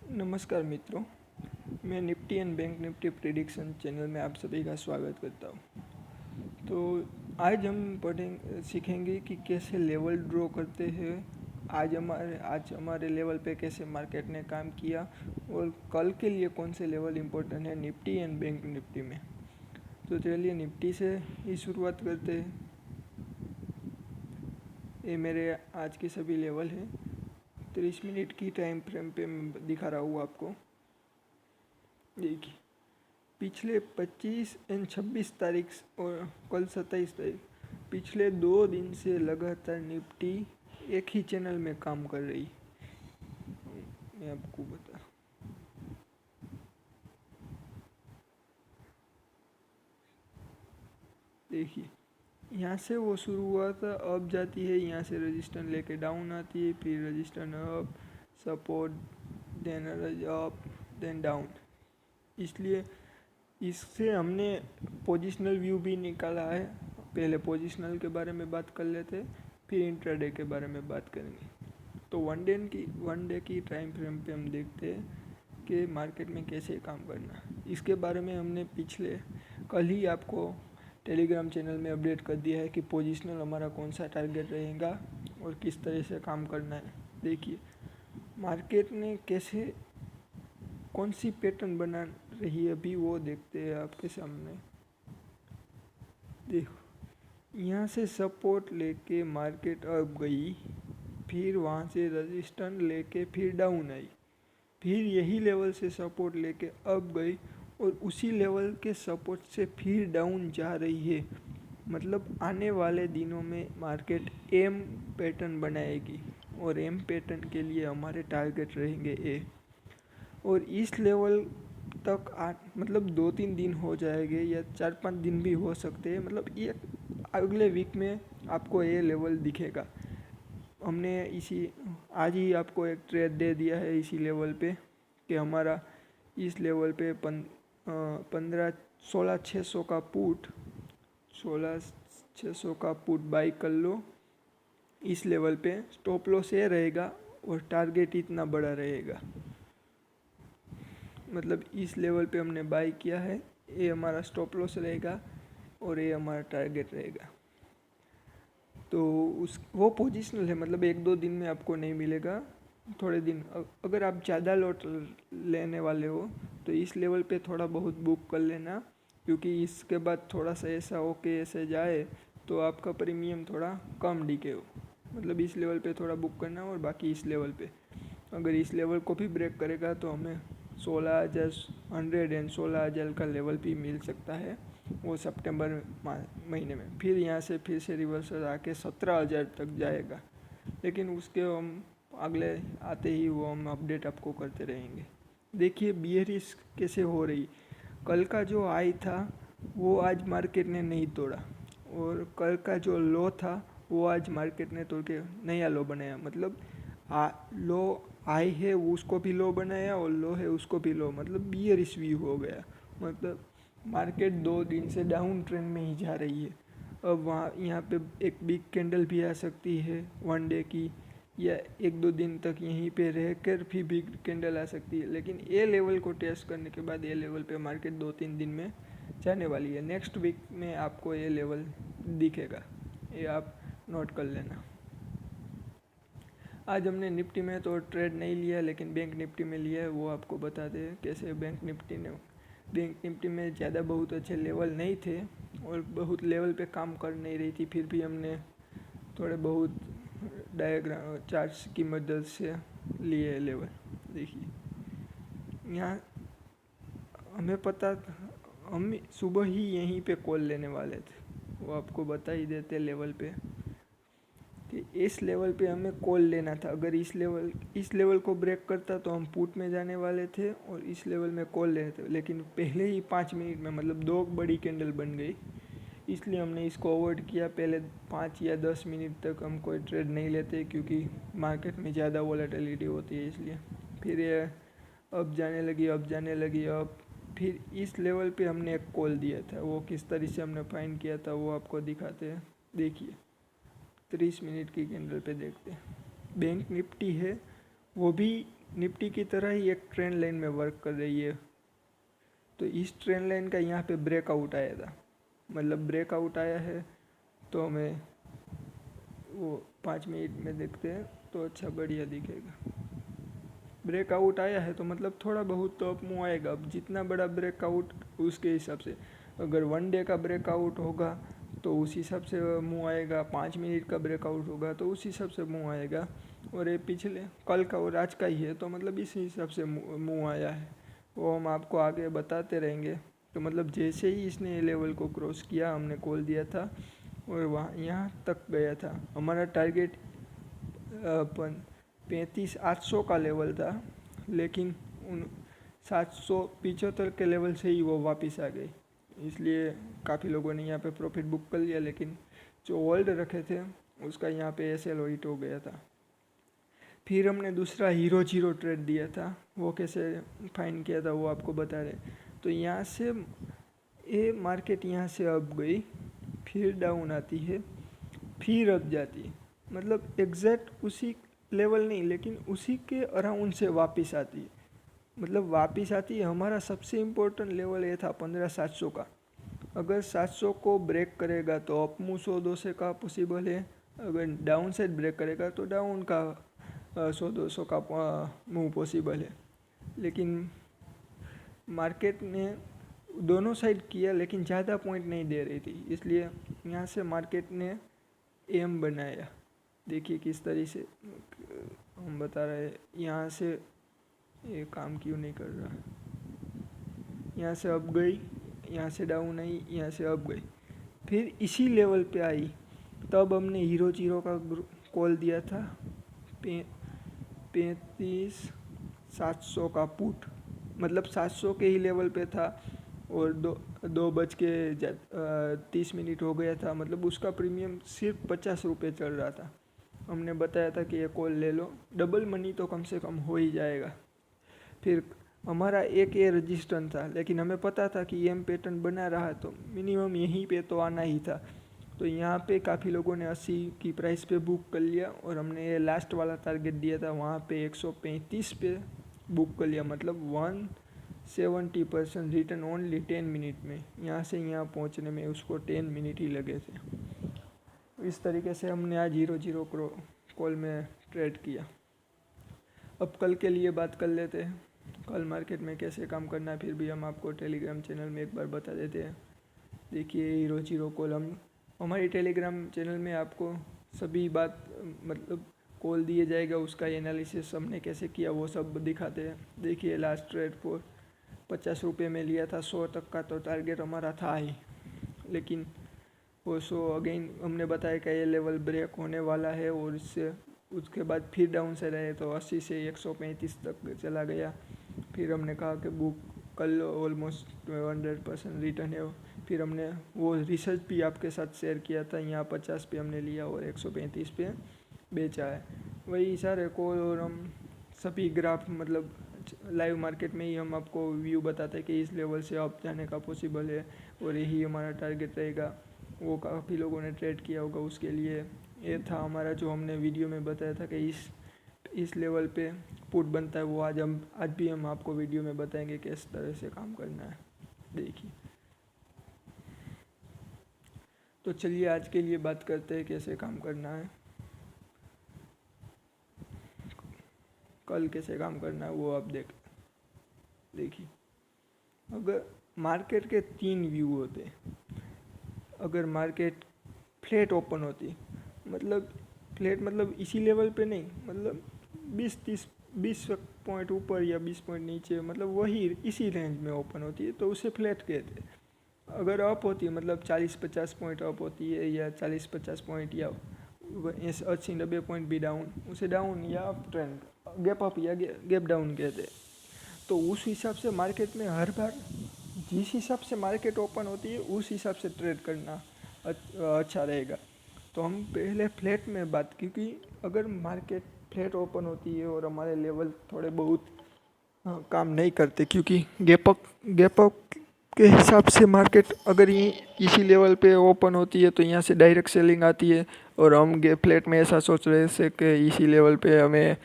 नमस्कार मित्रों, मैं Nifty and bank Nifty prediction channel में आप सभी का स्वागत करता हूँ। तो आज हम सीखेंगे कि कैसे लेवल ड्रॉ करते हैं। आज हमारे लेवल पे कैसे मार्केट ने काम किया और कल के लिए कौन से लेवल इम्पोर्टेंट है निफ्टी एंड बैंक निफ्टी में। तो चलिए निफ्टी से ही शुरुआत करते हैं। ये मेरे आज के सभी लेवल हैं। 30 मिनट की टाइम फ्रेम पे मैं दिखा रहा हूँ आपको। देखिए, पिछले 25 एंड 26 तारीख और कल 27 तारीख, पिछले 2 दिन से लगातार निफ्टी एक ही चैनल में काम कर रही। मैं आपको बता देखिए, यहाँ से वो शुरू हुआ था, अप जाती है, यहाँ से रजिस्टेंस लेके डाउन आती है, फिर resistance up, support, then up, then down. इसलिए इससे हमने पोजिशनल व्यू भी निकाला है। पहले पोजिशनल के बारे में बात कर लेते, फिर इंट्राडे के बारे में बात करेंगे। तो वन डे की टाइम फ्रेम पे हम देखते हैं कि मार्केट में कैसे काम करना। इसके बारे में हमने पिछले कल ही आपको टेलीग्राम चैनल में अपडेट कर दिया है कि पोजिशनल हमारा कौन सा टारगेट रहेगा और किस तरह से काम करना है। देखिए, मार्केट ने कैसे कौन सी पैटर्न बना रही है अभी वो देखते हैं आपके सामने। देखो, यहाँ से सपोर्ट लेके मार्केट अप गई, फिर वहाँ से रेजिस्टेंस लेके फिर डाउन आई, फिर यही लेवल से सपोर्ट लेके अप गई और उसी लेवल के सपोर्ट से फिर डाउन जा रही है। मतलब आने वाले दिनों में मार्केट एम पैटर्न बनाएगी और एम पैटर्न के लिए हमारे टारगेट रहेंगे ए। और इस लेवल तक मतलब 2-3 दिन हो जाएंगे या 4-5 दिन भी हो सकते हैं। मतलब ये अगले वीक में आपको ये लेवल दिखेगा। हमने आज ही आपको एक ट्रेड दे दिया है इसी लेवल पे कि हमारा इस लेवल पे 16,600 का पुट 16,600 का पुट बाई कर लो। इस लेवल पे स्टॉप लॉस ये रहेगा और टारगेट इतना बड़ा रहेगा। मतलब इस लेवल पे हमने बाई किया है, ये हमारा स्टॉप लॉस रहेगा और ये हमारा टारगेट रहेगा। तो वो पोजिशनल है, मतलब 1-2 दिन में आपको नहीं मिलेगा, थोड़े दिन। अगर आप ज़्यादा लॉट लेने वाले हो तो इस लेवल पे थोड़ा बहुत बुक कर लेना, क्योंकि इसके बाद थोड़ा सा ऐसा हो के ऐसे जाए तो आपका प्रीमियम थोड़ा कम दिखे हो। मतलब इस लेवल पे थोड़ा बुक करना और बाकी इस लेवल पे अगर इस लेवल को भी ब्रेक करेगा तो हमें 16,100 एंड 16,000 का लेवल भी मिल सकता है, वो सितंबर महीने में। फिर यहाँ से फिर से रिवर्सल आके 17,000 तक जाएगा, लेकिन उसके हम अगले आते ही वो हम अपडेट आपको करते रहेंगे। देखिए बियरिश कैसे हो रही। कल का जो हाई था वो आज मार्केट ने नहीं तोड़ा, और कल का जो लो था वो आज मार्केट ने तोड़ के नया लो बनाया। मतलब लो हाई है उसको भी लो बनाया और लो है उसको भी लो, मतलब बियरिश व्यू हो गया। मतलब मार्केट 2 दिन से डाउन ट्रेंड में ही जा रही है। अब वहाँ यहाँ पे एक बिग कैंडल भी आ सकती है वन डे की, या 1-2 दिन तक यहीं पे रह कर भी बिग कैंडल आ सकती है। लेकिन ये लेवल को टेस्ट करने के बाद ये लेवल पे मार्केट 2-3 दिन में जाने वाली है। नेक्स्ट वीक में आपको ये लेवल दिखेगा, ये आप नोट कर लेना। आज हमने निफ्टी में तो ट्रेड नहीं लिया, लेकिन बैंक निफ्टी में लिया है, वो आपको बताते हैं कैसे। बैंक निफ्टी में ज़्यादा बहुत अच्छे लेवल नहीं थे और बहुत लेवल पे काम कर नहीं रही थी, फिर भी हमने थोड़े बहुत डायग्राम चार्ट्स की मदद से लिए लेवल। देखिए, यहाँ हमें पता था, हम सुबह ही यहीं पे कॉल लेने वाले थे, वो आपको बता ही देते लेवल पे कि इस लेवल पे हमें कॉल लेना था। अगर इस लेवल को ब्रेक करता तो हम पुट में जाने वाले थे और इस लेवल में कॉल लेने थे, लेकिन पहले ही 5 मिनट में मतलब 2 बड़ी कैंडल बन गई, इसलिए हमने इसको अवॉइड किया। पहले 5 या 10 मिनट तक हम कोई ट्रेड नहीं लेते, क्योंकि मार्केट में ज़्यादा वॉलेटिलिटी होती है, इसलिए। फिर ये अब जाने लगी अब फिर इस लेवल पे हमने एक कॉल दिया था, वो किस तरह से हमने फाइंड किया था वो आपको दिखाते हैं। देखिए, 30 मिनट की कैंडल पे देखते हैं। बैंक निफ्टी है वो भी निफ्टी की तरह ही एक ट्रेंड लाइन में वर्क कर रही है। तो इस ट्रेंड लाइन का यहाँ पे ब्रेकआउट आया था, मतलब ब्रेकआउट आया है तो हमें वो 5 मिनट में देखते हैं तो अच्छा बढ़िया दिखेगा। ब्रेकआउट आया है तो मतलब थोड़ा बहुत तो अप मूव आएगा। अब जितना बड़ा ब्रेकआउट उसके हिसाब से, अगर 1 डे का ब्रेकआउट होगा तो उस हिसाब से मूव आएगा, 5 मिनट का ब्रेकआउट होगा तो उस हिसाब से मूव आएगा। और ये पिछले कल का और आज का ही है तो मतलब इस हिसाब से मूव आया है, वो हम आपको आगे बताते रहेंगे। तो मतलब जैसे ही इसने ये लेवल को क्रॉस किया हमने कॉल दिया था और वहाँ यहाँ तक गया था। हमारा टारगेट 35,800 का लेवल था, लेकिन उन 775 के लेवल से ही वो वापस आ गई, इसलिए काफ़ी लोगों ने यहाँ पे प्रॉफिट बुक कर लिया। लेकिन जो होल्ड रखे थे उसका यहाँ पे एसएल हिट हो गया था। फिर हमने दूसरा हीरो जीरो ट्रेड दिया था, वो कैसे फाइंड किया था वो आपको बता रहे। तो यहाँ से ये मार्केट यहाँ से अप गई, फिर डाउन आती है, फिर अप जाती है, मतलब एग्जैक्ट उसी लेवल नहीं लेकिन उसी के अराउंड से वापस आती है। मतलब वापस आती है। हमारा सबसे इम्पोर्टेंट लेवल ये था 15,700 का। अगर 700 को ब्रेक करेगा तो अप मूव 100-200 का पॉसिबल है, अगर डाउन साइड ब्रेक करेगा तो डाउन का 100-200 का मूव पॉसिबल है। लेकिन मार्केट ने दोनों साइड किया लेकिन ज़्यादा पॉइंट नहीं दे रही थी, इसलिए यहाँ से मार्केट ने एम बनाया। देखिए किस तरीके से हम बता रहे हैं। यहाँ से ये काम क्यों नहीं कर रहा, यहाँ से अप गई, यहाँ से डाउन आई, यहाँ से अप गई, फिर इसी लेवल पे आई। तब हमने हीरो जीरो का कॉल दिया था 35,700 का पुट, मतलब 700 के ही लेवल पे था और 2:30 हो गया था, मतलब उसका प्रीमियम सिर्फ 50 रुपये चल रहा था। हमने बताया था कि ये कॉल ले लो, डबल मनी तो कम से कम हो ही जाएगा। फिर हमारा एक ये रजिस्टेंस था, लेकिन हमें पता था कि एम पैटर्न बना रहा तो मिनिमम यहीं पे तो आना ही था। तो यहाँ पे काफ़ी लोगों ने 80 की प्राइस पे बुक कर लिया और हमने ये लास्ट वाला टारगेट दिया था वहाँ पे 135 पे बुक कर लिया, मतलब 170% रिटर्न ओनली 10 मिनट में। यहाँ से यहाँ पहुँचने में उसको 10 मिनट ही लगे थे। इस तरीके से हमने आज हीरो जीरो कॉल में ट्रेड किया। अब कल के लिए बात कर लेते हैं, कल मार्केट में कैसे काम करना है फिर भी हम आपको टेलीग्राम चैनल में एक बार बता देते हैं। देखिए हीरो जीरो कॉल हम हमारी टेलीग्राम चैनल में आपको सभी बात मतलब कॉल दिए जाएगा, उसका एनालिसिस हमने कैसे किया वो सब दिखाते हैं। देखिए लास्ट ट्रेड को 50 रुपये में लिया था, 100 तक का तो टारगेट हमारा था ही, लेकिन वो 100 अगेन हमने बताया कि ये लेवल ब्रेक होने वाला है और इससे उसके बाद फिर डाउन से रहे तो 80 से 135 तक चला गया। फिर हमने कहा कि बुक कर लो, ऑलमोस्ट 100% रिटर्न है। फिर हमने वो रिसर्च भी आपके साथ शेयर किया था, यहाँ 50 पे हमने लिया और 135 पे बेचा है। वही सारे कॉल और हम सभी ग्राफ मतलब लाइव मार्केट में ही हम आपको व्यू बताते हैं कि इस लेवल से अप जाने का पॉसिबल है और यही हमारा टारगेट रहेगा। वो काफ़ी लोगों ने ट्रेड किया होगा, उसके लिए ये था हमारा जो हमने वीडियो में बताया था कि इस लेवल पे पुट बनता है। वो आज भी हम आपको वीडियो में बताएंगे किस तरह से काम करना है। देखिए तो चलिए आज के लिए बात करते हैं कैसे काम करना है, कल कैसे काम करना है वो आप देखिए। अगर मार्केट के 3 व्यू होते, अगर मार्केट फ्लैट ओपन होती, मतलब फ्लैट मतलब इसी लेवल पे नहीं, मतलब 20 पॉइंट ऊपर या 20 पॉइंट नीचे, मतलब वही इसी रेंज में ओपन होती है तो उसे फ्लैट कहते हैं। अगर अप होती है मतलब 40-50 पॉइंट अप होती है या 40-50 पॉइंट या 80-90 पॉइंट भी डाउन, उसे डाउन या अप ट्रेंड गैप अप या गैप डाउन कहते हैं। तो उस हिसाब से मार्केट में हर बार जिस हिसाब से मार्केट ओपन होती है उस हिसाब से ट्रेड करना अच्छा रहेगा। तो हम पहले फ्लैट में बात, क्योंकि अगर मार्केट फ्लैट ओपन होती है और हमारे लेवल थोड़े बहुत काम नहीं करते, क्योंकि गैप अप के हिसाब से मार्केट अगर ये इसी लेवल पे ओपन होती है तो यहाँ से डायरेक्ट सेलिंग आती है और हम फ्लैट में ऐसा सोच रहे थे कि इसी लेवल पे हमें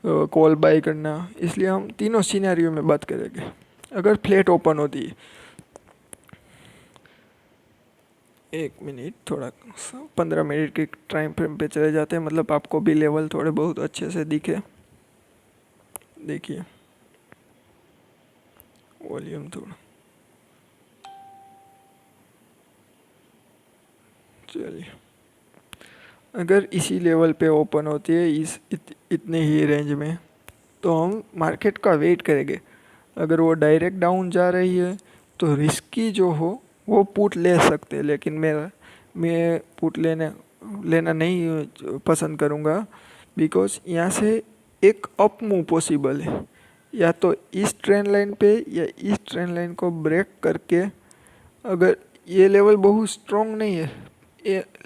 कॉल बाय करना, इसलिए हम तीनों सिनेरियो में बात करेंगे। अगर फ्लैट ओपन होती है, 1 मिनट, थोड़ा 15 मिनट के टाइम फ्रेम पे चले जाते हैं, मतलब आपको भी लेवल थोड़े बहुत अच्छे से दिखे। देखिए वॉल्यूम थोड़ा, चलिए अगर इसी लेवल पे ओपन होती है इतने ही रेंज में, तो हम मार्केट का वेट करेंगे। अगर वो डायरेक्ट डाउन जा रही है तो रिस्की जो हो वो पुट ले सकते हैं, लेकिन मैं पुट लेना नहीं पसंद करूँगा, बिकॉज यहाँ से एक अप मूव पॉसिबल है। या तो इस ट्रेंड लाइन पे या इस ट्रेंड लाइन को ब्रेक करके, अगर ये लेवल बहुत स्ट्रॉन्ग नहीं है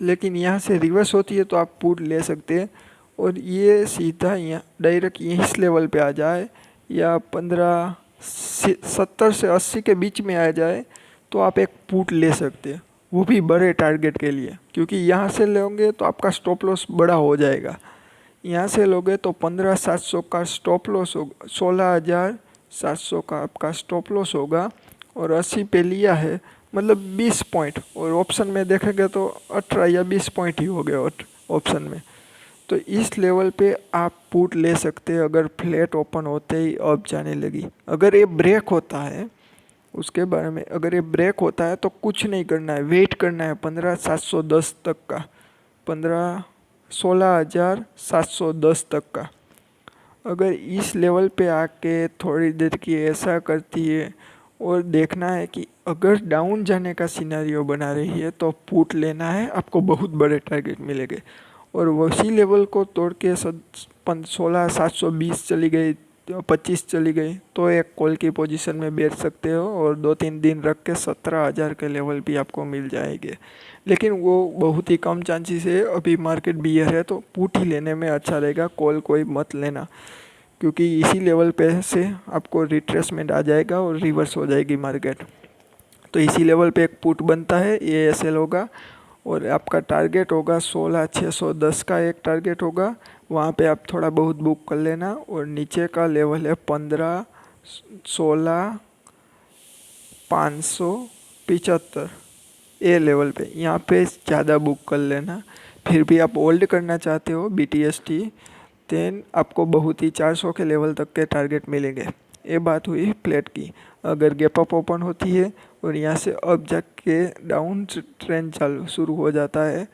लेकिन यहाँ से रिवर्स होती है तो आप पुट ले सकते हैं। और ये सीधा यहाँ डायरेक्ट इस लेवल पे आ जाए या 70 से 80 के बीच में आ जाए तो आप एक पुट ले सकते हैं, वो भी बड़े टारगेट के लिए, क्योंकि यहाँ से लोगे तो आपका स्टॉप लॉस बड़ा हो जाएगा। यहाँ से लोगे तो 15,700 का स्टॉप लॉस होगा, 16,700 का आपका स्टॉप लॉस होगा, और 80 पे लिया है मतलब 20 पॉइंट, और ऑप्शन में देखेंगे तो 18 या 20 पॉइंट ही हो गए ऑप्शन में। तो इस लेवल पे आप पुट ले सकते हैं अगर फ्लैट ओपन होते ही अप जाने लगी। अगर ये ब्रेक होता है, उसके बारे में, अगर ये ब्रेक होता है तो कुछ नहीं करना है, वेट करना है 15,710 तक का, 16,710 तक का। अगर इस लेवल पे आके थोड़ी देर की ऐसा करती है और देखना है कि अगर डाउन जाने का सिनेरियो बना रही है तो पुट लेना है, आपको बहुत बड़े टारगेट मिलेंगे। और उसी लेवल को तोड़ के 16,720 चली गई, 25 चली गई, तो एक कॉल की पोजीशन में बैठ सकते हो और 2-3 दिन रख के 17,000 के लेवल भी आपको मिल जाएंगे। लेकिन वो बहुत ही कम चांसेस है, अभी मार्केट बियर है तो पुट ही लेने में अच्छा रहेगा, कॉल कोई मत लेना, क्योंकि इसी लेवल पे से आपको रिट्रेसमेंट आ जाएगा और रिवर्स हो जाएगी मार्केट। तो इसी लेवल पे एक पुट बनता है, ये एसएल होगा, और आपका टारगेट होगा 16,610 का एक टारगेट होगा, वहाँ पे आप थोड़ा बहुत बुक कर लेना। और नीचे का लेवल है 15,16,575, ए लेवल पे, यहाँ पे ज़्यादा बुक कर लेना। फिर भी आप होल्ड करना चाहते हो BTST, देन आपको बहुत ही 400 के लेवल तक के टारगेट मिलेंगे। ये बात हुई फ्लैट की। अगर गैप अप ओपन होती है और यहाँ से अब जाके डाउन ट्रेंड चालू शुरू हो जाता है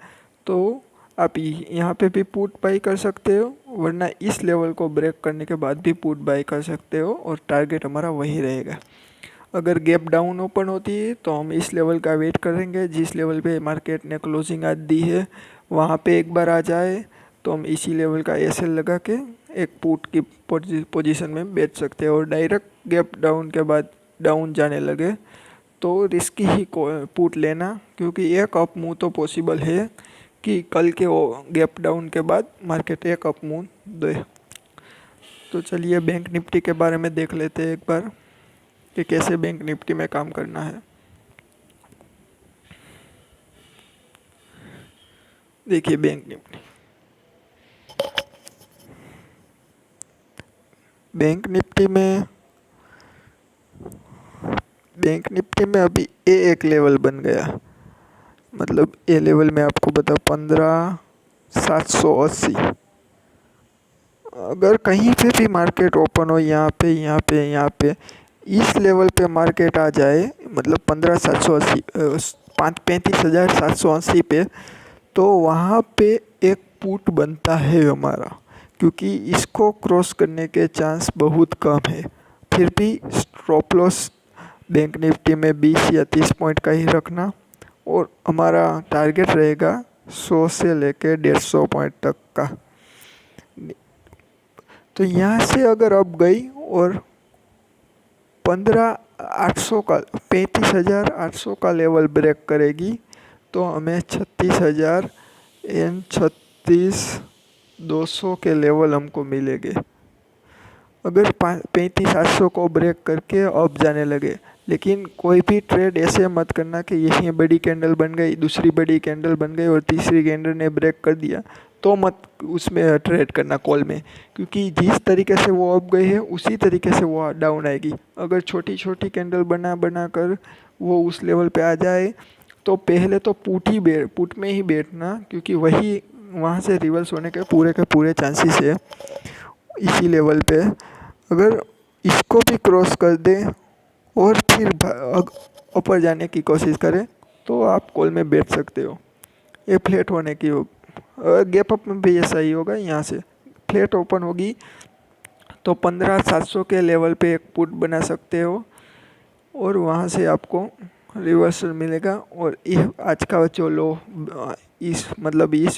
तो आप यहाँ पे भी पुट बाई कर सकते हो, वरना इस लेवल को ब्रेक करने के बाद भी पुट बाई कर सकते हो, और टारगेट हमारा वही रहेगा। अगर गैप डाउन ओपन होती है तो हम इस लेवल का वेट करेंगे, जिस लेवल पे मार्केट ने क्लोजिंग आज दी है वहाँ पे एक बार आ जाए तो हम इसी लेवल का एसएल लगा के एक पुट की पोजीशन में बेच सकते हैं। और डायरेक्ट गैप डाउन के बाद डाउन जाने लगे तो रिस्की ही पुट लेना, क्योंकि एक अप मूव तो पॉसिबल है कि कल के गैप डाउन के बाद मार्केट एक अप मूव दे। तो चलिए बैंक निफ्टी के बारे में देख लेते हैं एक बार कि कैसे बैंक निफ्टी में काम करना है। देखिए बैंक निफ्टी में अभी ए एक लेवल बन गया, मतलब ए लेवल में आपको बता 15,780। अगर कहीं पे भी मार्केट ओपन हो, यहाँ पे इस लेवल पे मार्केट आ जाए, मतलब 15,780, 35,780 पे, तो वहाँ पे एक पुट बनता है हमारा, क्योंकि इसको क्रॉस करने के चांस बहुत कम है। फिर भी स्टॉप लॉस बैंक निफ्टी में 20 या 30 पॉइंट का ही रखना, और हमारा टारगेट रहेगा 100 से लेके 150 पॉइंट तक का। तो यहाँ से अगर अब गई और 15,800 का 35,800 का लेवल ब्रेक करेगी तो हमें 36,000 एंड 36,200 के लेवल हमको मिलेंगे। अगर 35,800 को ब्रेक करके अब जाने लगे, लेकिन कोई भी ट्रेड ऐसे मत करना कि यही बड़ी कैंडल बन गई, दूसरी बड़ी कैंडल बन गई और तीसरी कैंडल ने ब्रेक कर दिया तो मत उसमें ट्रेड करना कॉल में, क्योंकि जिस तरीके से वो अप गई है उसी तरीके से वो डाउन आएगी। अगर छोटी छोटी कैंडल बना बना कर वो उस लेवल पे आ जाए तो पहले तो पुट में ही बैठना, क्योंकि वही वहाँ से रिवर्स होने के पूरे चांसेस है इसी लेवल पे। अगर इसको भी क्रॉस कर दे और फिर ऊपर जाने की कोशिश करें तो आप कॉल में बैठ सकते हो। ये फ्लैट होने की गैप अप में भी ऐसा ही होगा। यहाँ से फ्लैट ओपन होगी तो 15,700 के लेवल पे एक पुट बना सकते हो और वहाँ से आपको रिवर्सल मिलेगा। और आज का जो लो इस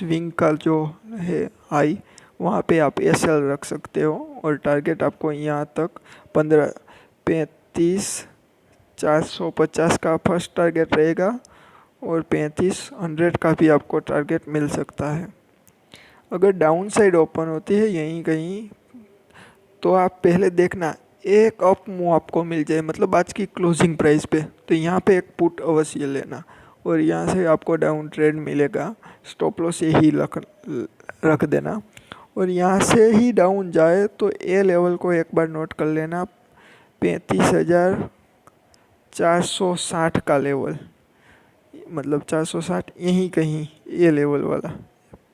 विंग का जो है हाई, वहाँ पे आप एसएल रख सकते हो और टारगेट आपको यहाँ तक 35,450 का फर्स्ट टारगेट रहेगा और 3500 का भी आपको टारगेट मिल सकता है। अगर डाउन साइड ओपन होती है यहीं कहीं तो आप पहले देखना एक अप मूव आपको मिल जाए, मतलब आज की क्लोजिंग प्राइस पे, तो यहाँ पे एक पुट अवश्य लेना और यहाँ से आपको डाउन ट्रेड मिलेगा। स्टॉप लॉस यही रख देना और यहाँ से ही डाउन जाए तो ए लेवल को एक बार नोट कर लेना, 35,460 का लेवल, मतलब 460 यहीं कहीं ये लेवल वाला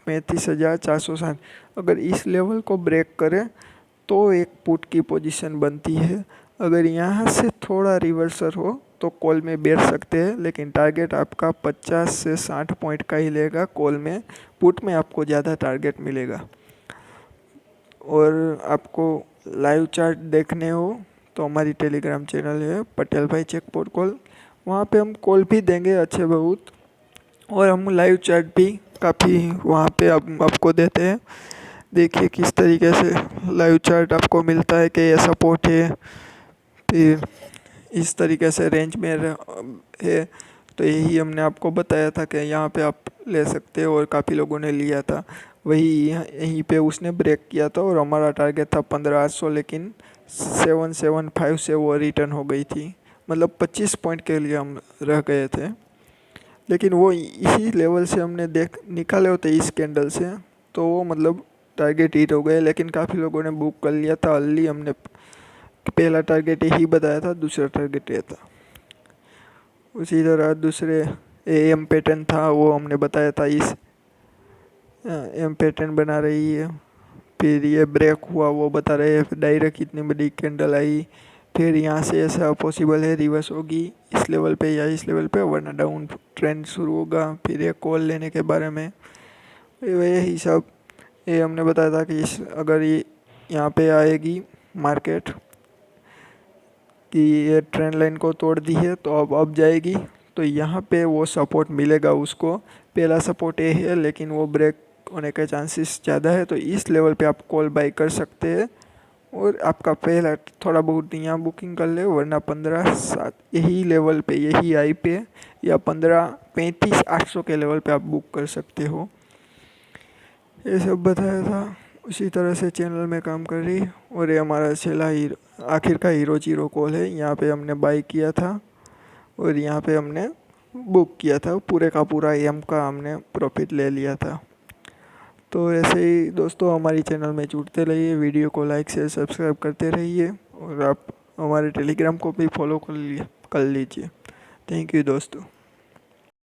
35,460। अगर इस लेवल को ब्रेक करे तो एक पुट की पोजीशन बनती है। अगर यहाँ से थोड़ा रिवर्सल हो तो कॉल में बैठ सकते हैं, लेकिन टारगेट आपका 50 से 60 पॉइंट का ही लेगा कॉल में। पुट में आपको ज़्यादा टारगेट मिलेगा। और आपको लाइव चार्ट देखने हो तो हमारी टेलीग्राम चैनल है पटेल भाई चेक पोर्टकॉल, वहाँ पे हम कॉल भी देंगे अच्छे बहुत, और हम लाइव चार्ट भी काफ़ी वहाँ पे आपको देते हैं। देखिए किस तरीके से लाइव चार्ट आपको मिलता है कि ये सपोर्ट है, फिर इस तरीके से रेंज में है। तो यही हमने आपको बताया था कि यहाँ पे आप ले सकते हो और काफ़ी लोगों ने लिया था। वही यहीं पे उसने ब्रेक किया था और हमारा टारगेट था 15,800, लेकिन 775 से वो रिटर्न हो गई थी, मतलब 25 पॉइंट के लिए हम रह गए थे। लेकिन वो इसी लेवल से हमने निकाले होते इस कैंडल से तो वो मतलब टारगेट हिट हो गए, लेकिन काफ़ी लोगों ने बुक कर लिया था अर्ली। हमने पहला टारगेट यही बताया था, दूसरा टारगेट ये था। उसी तरह दूसरे एम पैटर्न था वो हमने बताया था, इस एम पैटर्न बना रही है, फिर ये ब्रेक हुआ वो बता रहे हैं, डायरेक्ट इतनी बड़ी कैंडल आई, फिर यहाँ से ऐसा पॉसिबल है रिवर्स होगी इस लेवल पे या इस लेवल पे, वरना डाउन ट्रेंड शुरू होगा। फिर एक कॉल लेने के बारे में यही सब ये हमने बताया था कि अगर ये यहाँ पे आएगी मार्केट कि ये ट्रेंड लाइन को तोड़ दी है तो अब जाएगी, तो यहाँ पे वो सपोर्ट मिलेगा उसको। पहला सपोर्ट ये है लेकिन वो ब्रेक होने के चांसेस ज़्यादा है, तो इस लेवल पे आप कॉल बाई कर सकते हैं और आपका पहला थोड़ा बहुत यहाँ बुकिंग कर ले, वरना 15,700 यही लेवल पे, यही आई पे या 35,800 के लेवल पे आप बुक कर सकते हो। ये सब बताया था। उसी तरह से चैनल में काम कर रही और ये हमारा चला आखिर का हीरो जीरो कॉल है। यहाँ पे हमने बाई किया था और यहाँ पे हमने बुक किया था, पूरे का पूरा एम का हमने प्रॉफिट ले लिया था। तो ऐसे ही दोस्तों हमारी चैनल में जुड़ते रहिए, वीडियो को लाइक शेयर सब्सक्राइब करते रहिए और आप हमारे टेलीग्राम को भी फॉलो कर लीजिए। थैंक यू दोस्तों।